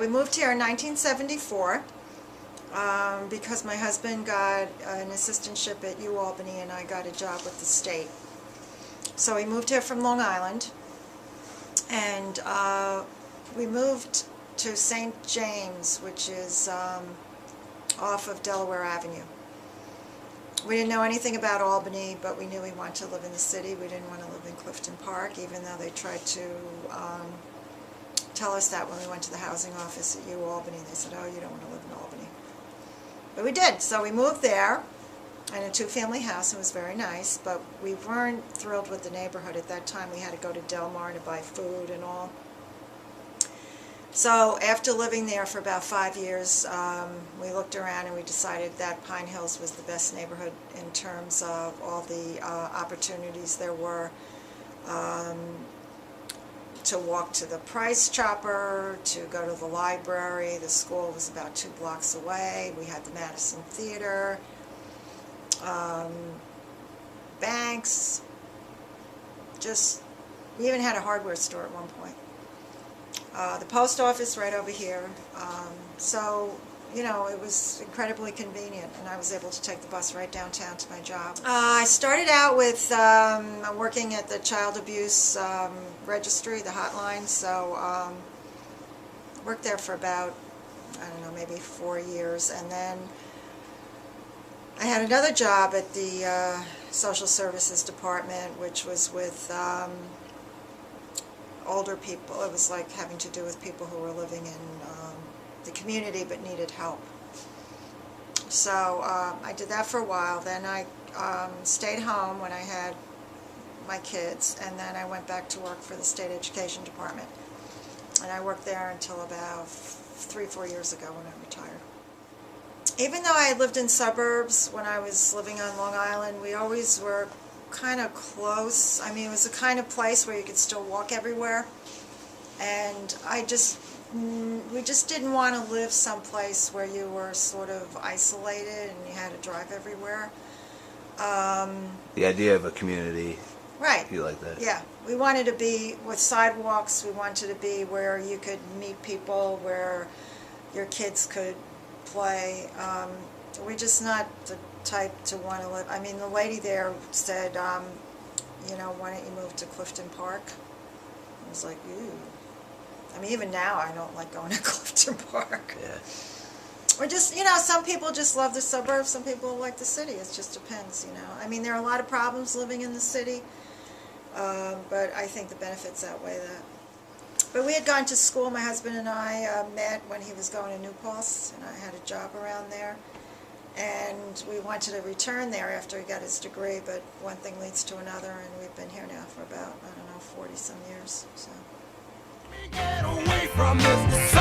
we moved here in 1974 because my husband got an assistantship at UAlbany and I got a job with the state. So we moved here from Long Island, and we moved to St. James, which is off of Delaware Avenue. We didn't know anything about Albany, but we knew we wanted to live in the city. We didn't want to live in Clifton Park, even though they tried to tell us that when we went to the housing office at UAlbany. They said, oh, you don't want to live in Albany. But we did. So we moved there in a two-family house. It was very nice, but we weren't thrilled with the neighborhood at that time. We had to go to Del Mar to buy food and all. So after living there for about 5 years, we looked around and we decided that Pine Hills was the best neighborhood in terms of all the opportunities there were to walk to the Price Chopper, to go to the library. The school was about 2 blocks away. We had the Madison Theater, banks, we even had a hardware store at one point. The post office right over here. So, you know, it was incredibly convenient, and I was able to take the bus right downtown to my job. I started out with working at the child abuse registry, the hotline, so worked there for about, I don't know, maybe 4 years, and then I had another job at the social services department, which was with older people. It was like having to do with people who were living in the community but needed help. So I did that for a while. Then I stayed home when I had my kids, and then I went back to work for the state education department. And I worked there until about 3-4 years ago when I retired. Even though I had lived in suburbs when I was living on Long Island, we always were kind of close. I mean, it was the kind of place where you could still walk everywhere, and we just didn't want to live someplace where you were sort of isolated and you had to drive everywhere. The idea of a community, right? You like that? Yeah, we wanted to be with sidewalks. We wanted to be where you could meet people, where your kids could play. We're just not the type to want to live. I mean, the lady there said, you know, why don't you move to Clifton Park? I was like, ooh. I mean, even now I don't like going to Clifton Park. Yeah. Or just, you know, some people just love the suburbs, some people like the city. It just depends, you know. I mean, there are a lot of problems living in the city, but I think the benefits outweigh that. But we had gone to school. My husband and I met when he was going to New Paltz, and I had a job around there. And we wanted to return there after he got his degree, but one thing leads to another, and we've been here now for about, I don't know, 40-some years. So. Get away from this